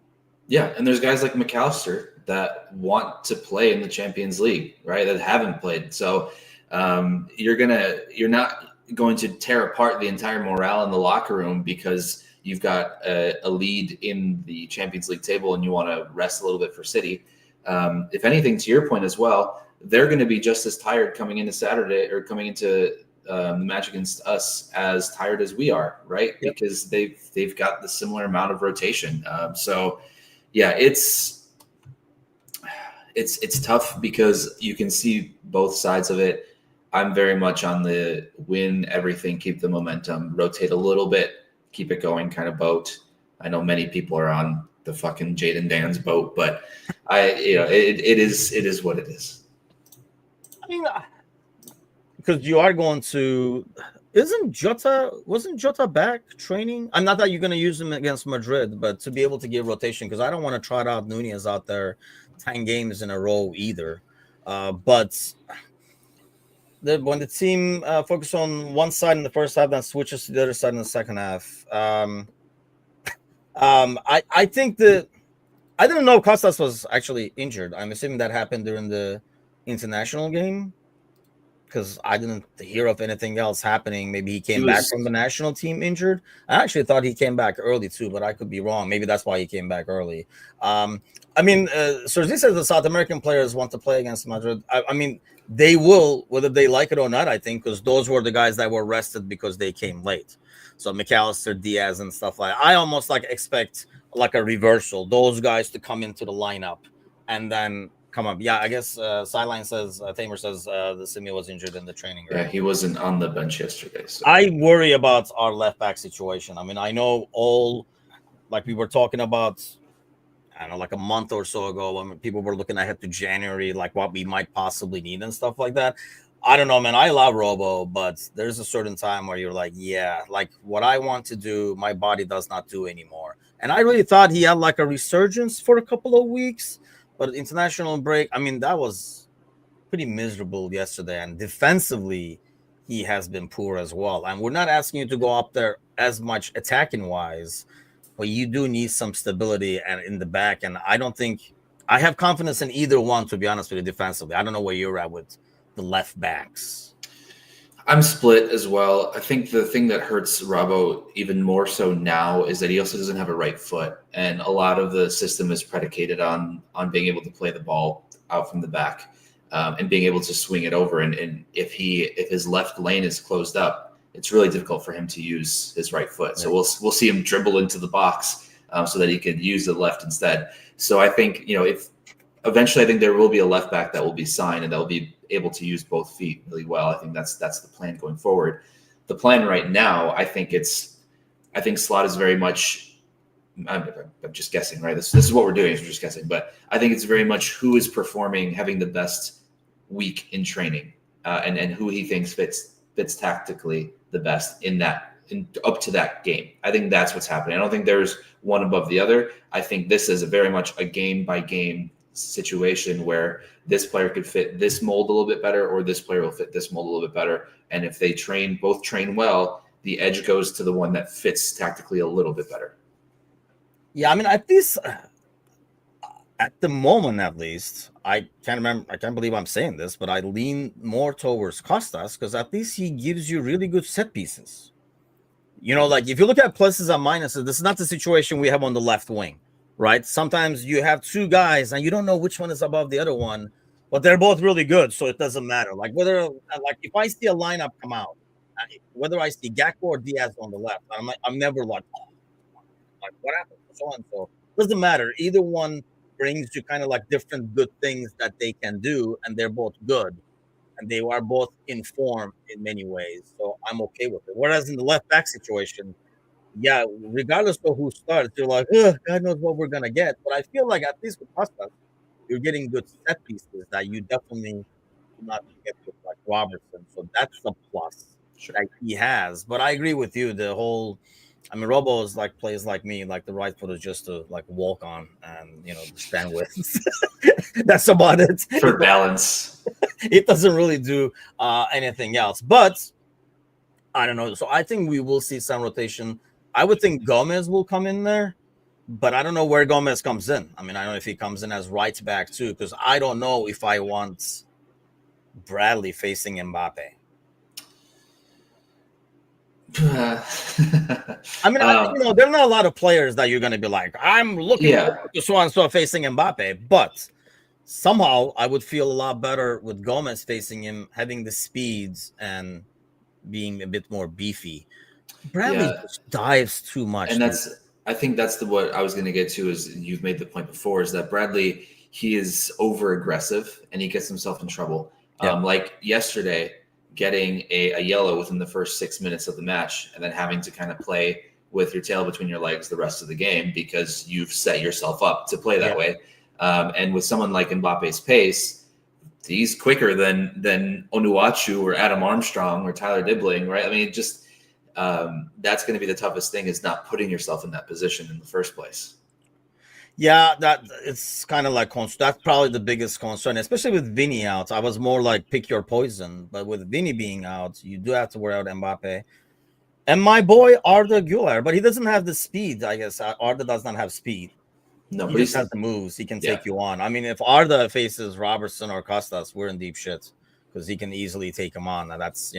Yeah, and there's guys like McAllister that want to play in the Champions League, right, that haven't played. So you're not going to tear apart the entire morale in the locker room because you've got a lead in the Champions League table and you want to rest a little bit for City. If anything, to your point as well, they're going to be just as tired coming into Saturday or coming into the match against us as tired as we are, right? Yep. Because they've got the similar amount of rotation. So yeah, it's tough because you can see both sides of it. I'm very much on the win everything, keep the momentum, rotate a little bit, keep it going kind of boat. I know many people are on the fucking Jadon Dan's boat, but it is what it is. I mean, because you are going to, wasn't Jota back training? I'm not that you're going to use him against Madrid, but to be able to give rotation, because I don't want to trot out Nunez out there 10 games in a row either. But when the team focuses on one side in the first half, then switches to the other side in the second half. I think I didn't know Costas was actually injured. I'm assuming that happened during the international game, because I didn't hear of anything else happening. Maybe he came back from the national team injured. I actually thought he came back early too, but I could be wrong. Maybe that's why he came back early. I mean, Sergi says the South American players want to play against Madrid. I mean, they will, whether they like it or not, I think, because those were the guys that were rested because they came late. So McAllister, Diaz, and stuff like that. I almost expect like a reversal. Those guys to come into the lineup and then come up. Yeah, I guess Sideline says, Tamer says the Simi was injured in the training. Right? Yeah, he wasn't on the bench yesterday. So. I worry about our left back situation. I mean, I know like we were talking about, I don't know, like a month or so ago when people were looking ahead to January, like what we might possibly need and stuff like that. I don't know, man. I love Robo, but there's a certain time where you're like, yeah, like what I want to do, my body does not do anymore. And I really thought he had like a resurgence for a couple of weeks, but international break, I mean, that was pretty miserable yesterday. And defensively, he has been poor as well. And we're not asking you to go up there as much attacking wise, but you do need some stability and in the back. And I don't think I have confidence in either one, to be honest with you, defensively. I don't know where you're at with the left backs. I'm split as well. I think the thing that hurts Robbo even more so now is that he also doesn't have a right foot, and a lot of the system is predicated on being able to play the ball out from the back and being able to swing it over. And if his left lane is closed up, it's really difficult for him to use his right foot. So we'll see him dribble into the box so that he could use the left instead. So I think if eventually I think there will be a left back that will be signed and that will be able to use both feet really well. I think that's the plan going forward. The plan right now, I think Slot is very much. I'm just guessing, right? This is what we're doing. Is we're just guessing, but I think it's very much who is performing, having the best week in training, and who he thinks fits tactically the best in up to that game. I think that's what's happening. I don't think there's one above the other. I think this is very much a game by game situation where this player could fit this mold a little bit better, or this player will fit this mold a little bit better. And if they both train well, the edge goes to the one that fits tactically a little bit better. Yeah, I mean, at least at the moment, at least, I can't believe I'm saying this, but I lean more towards Costas because at least he gives you really good set pieces. Like if you look at pluses and minuses, this is not the situation we have on the left wing. Right? Sometimes you have two guys and you don't know which one is above the other one, but they're both really good, so it doesn't matter. Like if I see a lineup come out, whether I see Gakpo or Diaz on the left, I'm never like what happened? So and so. Doesn't matter. Either one brings you kind of like different good things that they can do, and they're both good, and they are both in form in many ways. So I'm okay with it. Whereas in the left back situation, yeah, regardless of who starts, you're like, God knows what we're gonna get. But I feel like at least with Costa, you're getting good set pieces that you definitely do not get with like Robertson. So that's a plus that he has. But I agree with you. Robo is like plays like me, like the right foot is just to like walk on and stand with. That's about it for balance. It doesn't really do anything else. But I don't know. So I think we will see some rotation. I would think Gomez will come in there, but I don't know where Gomez comes in. I mean, I don't know if he comes in as right back too, because I don't know if I want Bradley facing Mbappe. I mean, there are not a lot of players that you're going to be like, I'm looking to so and so facing Mbappe, but somehow I would feel a lot better with Gomez facing him, having the speeds and being a bit more beefy. Bradley just dives too much. And I think that's what I was going to get to is you've made the point before is that Bradley, he is over aggressive and he gets himself in trouble. Like yesterday, getting a yellow within the first 6 minutes of the match and then having to kind of play with your tail between your legs the rest of the game because you've set yourself up to play that way. And with someone like Mbappe's pace, he's quicker than Onuachu or Adam Armstrong or Tyler Dibbling, right? I mean, that's going to be the toughest thing is not putting yourself in that position in the first place. Yeah, that it's kind of like that's probably the biggest concern, especially with Vinny out. I was more like pick your poison, but with Vinny being out, you do have to wear out Mbappe. And my boy Arda Güler, but he doesn't have the speed. I guess Arda does not have speed. No, he just has the moves. He can take you on. I mean, if Arda faces Robertson or Costas, we're in deep shit because he can easily take him on. And that's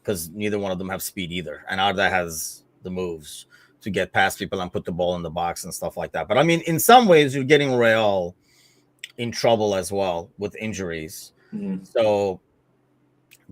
because neither one of them have speed either, and Arda has the moves to get past people and put the ball in the box and stuff like that. But I mean, in some ways, you're getting Real in trouble as well with injuries. Mm-hmm. So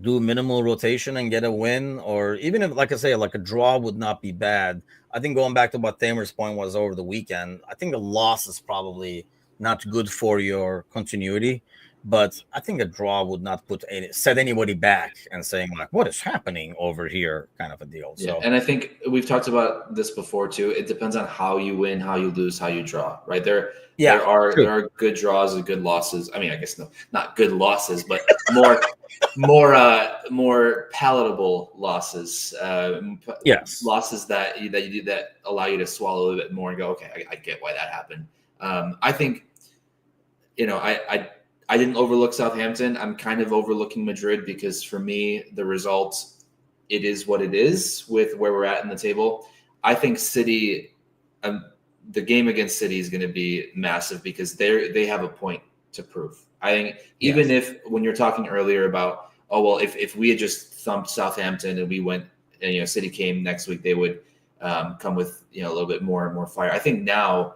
do minimal rotation and get a win, or even if, like I say, like a draw would not be bad. I think going back to what Tamer's point was over the weekend, I think a loss is probably not good for your continuity. But I think a draw would not set anybody back and saying like, what is happening over here kind of a deal. Yeah, so, and I think we've talked about this before too. It depends on how you win, how you lose, how you draw, right? There are good draws and good losses. I mean, I guess not good losses, but more more palatable losses. Yes. Losses that you do that allow you to swallow a little bit more and go, okay, I get why that happened. I think, I didn't overlook Southampton. I'm kind of overlooking Madrid because for me, the result, it is what it is with where we're at in the table. I think City, the game against City is going to be massive because they have a point to prove. I think even if when you're talking earlier about, oh, well, if we had just thumped Southampton and we went and, City came next week, they would come with, a little bit more fire. I think now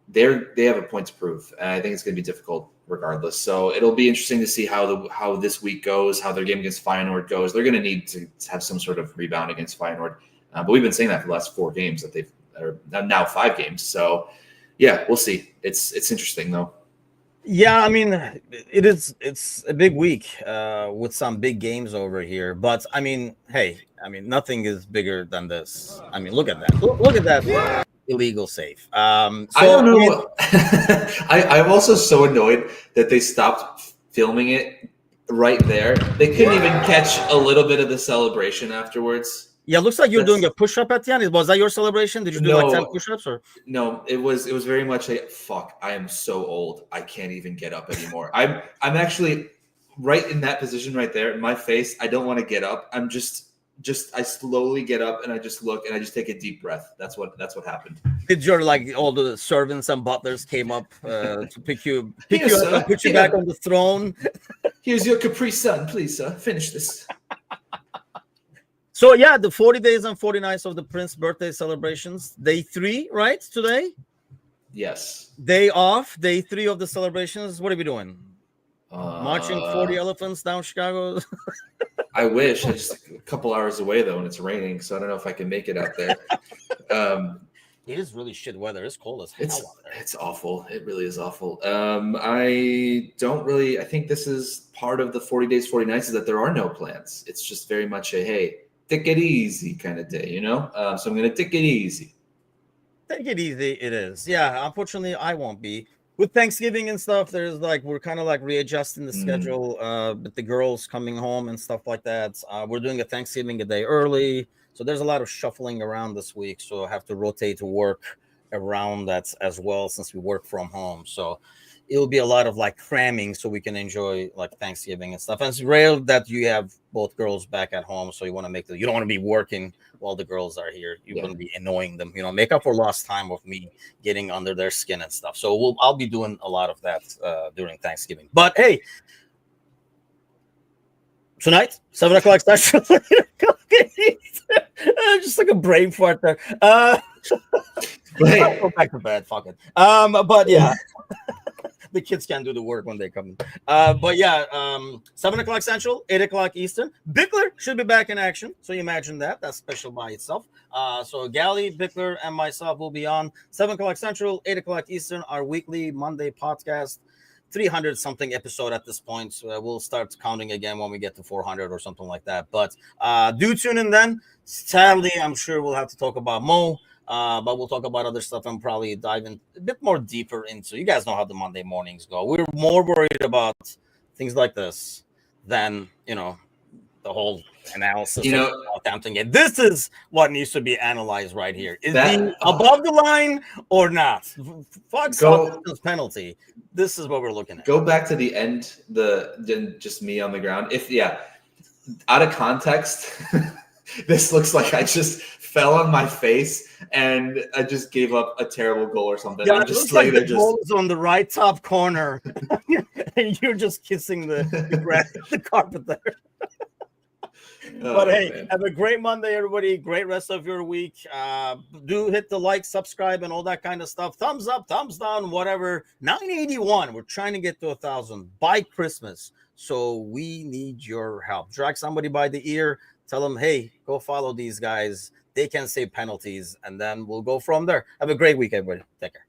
they have a point to prove. And I think it's going to be difficult regardless. So it'll be interesting to see how this week goes, how their game against Feyenoord goes. They're going to need to have some sort of rebound against Feyenoord. But we've been saying that for the last 4 games or now 5 games. So yeah, we'll see. It's interesting though. Yeah, I mean, it's a big week with some big games over here. But I mean, hey, nothing is bigger than this. I mean, look at that. Look at that illegal save. So I don't know. I'm also so annoyed that they stopped filming it right there. They couldn't even catch a little bit of the celebration afterwards. Yeah, looks like you're doing a push-up at the end. Was that your celebration? Did you do like 10 push-ups or? No, it was very much a fuck. I am so old. I can't even get up anymore. I'm actually right in that position right there in my face. I don't want to get up. I'm just I slowly get up and I just look and I just take a deep breath. That's what happened. Did your all the servants and butlers came up to pick you up and put you back on the throne? Here's your Capri Sun, please, sir. Finish this. So yeah, the 40 days and 40 nights of the Prince birthday celebrations. Day 3, right? Today? Yes. Day off. Day 3 of the celebrations. What are we doing? Marching 40 elephants down Chicago. I wish. I'm just a couple hours away though, and it's raining, so I don't know if I can make it out there. It is really shit weather. It's cold as hell out there. It's awful. It really is awful. I think this is part of the 40 days, 40 nights is that there are no plans. It's just very much a, hey, take it easy kind of day, So I'm going to take it easy. Take it easy. It is. Yeah. Unfortunately, I won't be. With Thanksgiving and stuff, we're kind of readjusting the schedule with the girls coming home and stuff like that. We're doing a Thanksgiving a day early. So there's a lot of shuffling around this week. So I have to rotate to work around that as well since we work from home. So it'll be a lot of cramming so we can enjoy Thanksgiving and stuff. And it's rare that you have both girls back at home. So you want to you don't want to be working while the girls are here. You want to be annoying them, make up for lost time of me getting under their skin and stuff. So I'll be doing a lot of that during Thanksgiving. But hey, tonight, 7 o'clock Central. Just like a brain fart there. I'll go back to bed. Fuck it. But yeah. The kids can't do the work when they come in. But yeah, 7 o'clock Central, 8 o'clock Eastern. Bickler should be back in action. So you imagine that. That's special by itself. So Gally, Bickler, and myself will be on 7 o'clock Central, 8 o'clock Eastern, our weekly Monday podcast. 300-something episode at this point. So we'll start counting again when we get to 400 or something like that. But do tune in then. Sadly, I'm sure we'll have to talk about Mo. But we'll talk about other stuff and probably dive in a bit more deeper into. You guys know how the Monday mornings go. We're more worried about things like this than the whole analysis of Southampton game. This is what needs to be analyzed right here. Is he above the line or not? Fuck Southampton's penalty. This is what we're looking at. Go back to the end. Just me on the ground. Out of context, this looks like I just fell on my face and I just gave up a terrible goal or something. Yeah, I'm just like the goal is on the right top corner, and you're just kissing the carpet there. But hey, man, have a great Monday, everybody. Great rest of your week. Do hit the like, subscribe, and all that kind of stuff. Thumbs up, thumbs down, whatever. 981. We're trying to get to 1,000 by Christmas. So we need your help. Drag somebody by the ear. Tell them, hey, go follow these guys. They can save penalties, and then we'll go from there. Have a great week, everybody. Take care.